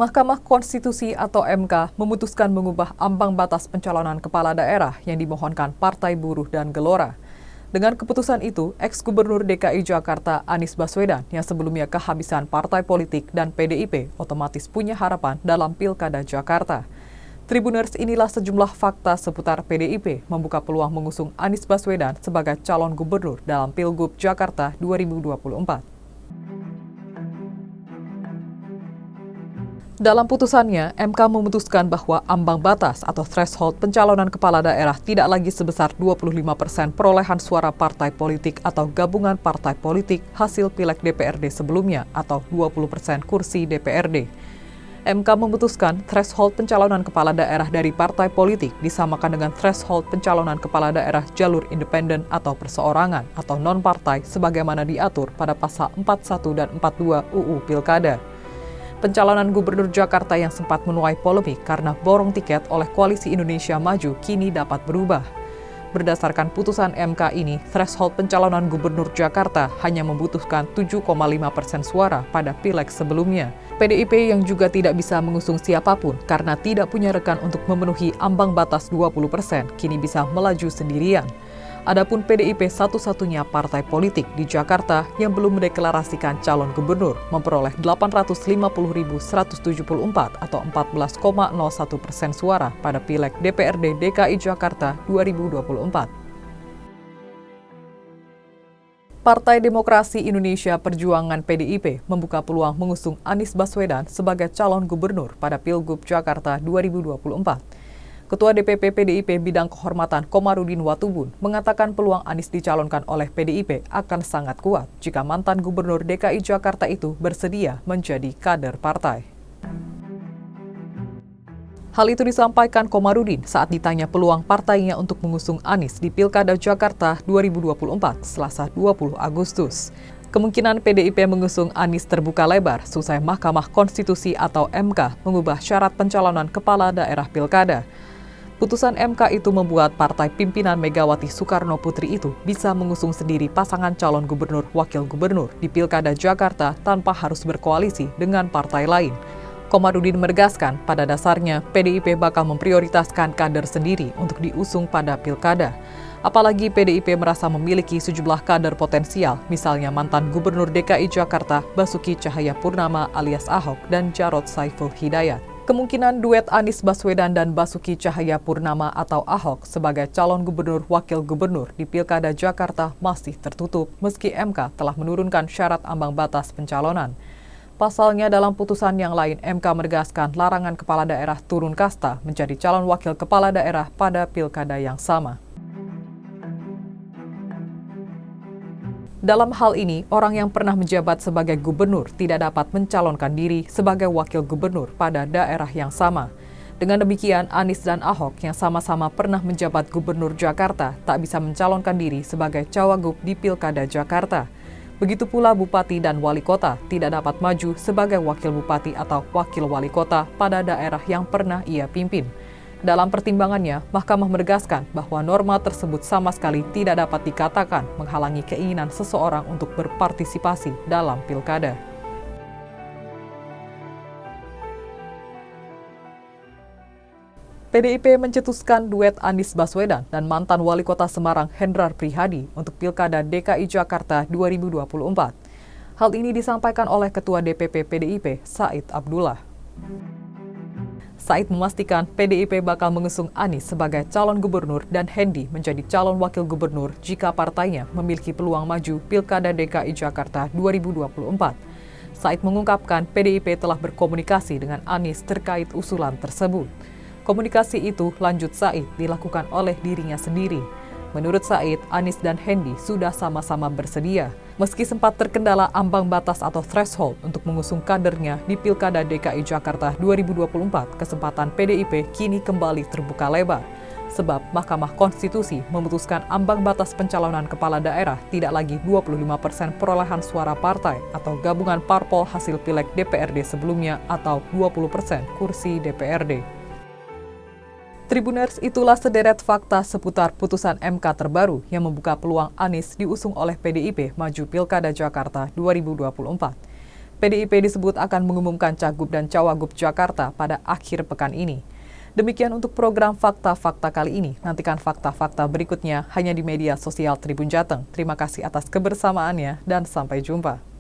Mahkamah Konstitusi atau MK memutuskan mengubah ambang batas pencalonan kepala daerah yang dimohonkan Partai Buruh dan Gelora. Dengan keputusan itu, ex-gubernur DKI Jakarta Anies Baswedan yang sebelumnya kehabisan partai politik dan PDIP otomatis punya harapan dalam Pilkada Jakarta. Tribuners, inilah sejumlah fakta seputar PDIP membuka peluang mengusung Anies Baswedan sebagai calon gubernur dalam Pilgub Jakarta 2024. Dalam putusannya, MK memutuskan bahwa ambang batas atau threshold pencalonan kepala daerah tidak lagi sebesar 25% perolehan suara partai politik atau gabungan partai politik hasil pileg DPRD sebelumnya atau 20% kursi DPRD. MK memutuskan threshold pencalonan kepala daerah dari partai politik disamakan dengan threshold pencalonan kepala daerah jalur independen atau perseorangan atau non-partai sebagaimana diatur pada pasal 41 dan 42 UU Pilkada. Pencalonan Gubernur Jakarta yang sempat menuai polemik karena borong tiket oleh Koalisi Indonesia Maju kini dapat berubah. Berdasarkan putusan MK ini, threshold pencalonan Gubernur Jakarta hanya membutuhkan 7,5% suara pada pileg sebelumnya. PDIP yang juga tidak bisa mengusung siapapun karena tidak punya rekan untuk memenuhi ambang batas 20%, kini bisa melaju sendirian. Adapun PDIP satu-satunya partai politik di Jakarta yang belum mendeklarasikan calon gubernur memperoleh 850.174 atau 14,01% suara pada Pileg DPRD DKI Jakarta 2024. Partai Demokrasi Indonesia Perjuangan PDIP membuka peluang mengusung Anies Baswedan sebagai calon gubernur pada Pilgub Jakarta 2024. Ketua DPP PDIP Bidang Kehormatan Komarudin Watubun mengatakan peluang Anies dicalonkan oleh PDIP akan sangat kuat jika mantan Gubernur DKI Jakarta itu bersedia menjadi kader partai. Hal itu disampaikan Komarudin saat ditanya peluang partainya untuk mengusung Anies di Pilkada Jakarta 2024 Selasa 20 Agustus. Kemungkinan PDIP mengusung Anies terbuka lebar selesai Mahkamah Konstitusi atau MK mengubah syarat pencalonan kepala daerah Pilkada. Putusan MK itu membuat partai pimpinan Megawati Soekarno Putri itu bisa mengusung sendiri pasangan calon gubernur wakil gubernur di Pilkada Jakarta tanpa harus berkoalisi dengan partai lain. Komarudin menegaskan pada dasarnya PDIP bakal memprioritaskan kader sendiri untuk diusung pada Pilkada. Apalagi PDIP merasa memiliki sejumlah kader potensial, misalnya mantan Gubernur DKI Jakarta Basuki Cahayapurnama alias Ahok dan Jarod Saiful Hidayat. Kemungkinan duet Anies Baswedan dan Basuki Cahayapurnama atau Ahok sebagai calon gubernur wakil gubernur di Pilkada Jakarta masih tertutup meski MK telah menurunkan syarat ambang batas pencalonan. Pasalnya dalam putusan yang lain, MK menegaskan larangan kepala daerah turun kasta menjadi calon wakil kepala daerah pada pilkada yang sama. Dalam hal ini, orang yang pernah menjabat sebagai gubernur tidak dapat mencalonkan diri sebagai wakil gubernur pada daerah yang sama. Dengan demikian, Anies dan Ahok yang sama-sama pernah menjabat gubernur Jakarta tak bisa mencalonkan diri sebagai cawagup di Pilkada Jakarta. Begitu pula bupati dan wali kota tidak dapat maju sebagai wakil bupati atau wakil wali kota pada daerah yang pernah ia pimpin. Dalam pertimbangannya, Mahkamah menegaskan bahwa norma tersebut sama sekali tidak dapat dikatakan menghalangi keinginan seseorang untuk berpartisipasi dalam pilkada. PDIP mencetuskan duet Anies Baswedan dan mantan Wali Kota Semarang Hendrar Prihadi untuk Pilkada DKI Jakarta 2024. Hal ini disampaikan oleh Ketua DPP PDIP Said Abdullah. Said memastikan PDIP bakal mengusung Anies sebagai calon gubernur dan Hendi menjadi calon wakil gubernur jika partainya memiliki peluang maju Pilkada DKI Jakarta 2024. Said mengungkapkan PDIP telah berkomunikasi dengan Anies terkait usulan tersebut. Komunikasi itu, lanjut Said, dilakukan oleh dirinya sendiri. Menurut Said, Anies dan Hendi sudah sama-sama bersedia. Meski sempat terkendala ambang batas atau threshold untuk mengusung kadernya di Pilkada DKI Jakarta 2024, kesempatan PDIP kini kembali terbuka lebar. Sebab Mahkamah Konstitusi memutuskan ambang batas pencalonan kepala daerah tidak lagi 25% perolehan suara partai atau gabungan parpol hasil pileg DPRD sebelumnya atau 20% kursi DPRD. Tribuners, itulah sederet fakta seputar putusan MK terbaru yang membuka peluang Anies diusung oleh PDIP maju Pilkada Jakarta 2024. PDIP disebut akan mengumumkan Cagup dan Cawagup Jakarta pada akhir pekan ini. Demikian untuk program Fakta-Fakta kali ini. Nantikan fakta-fakta berikutnya hanya di media sosial Tribun Jateng. Terima kasih atas kebersamaannya dan sampai jumpa.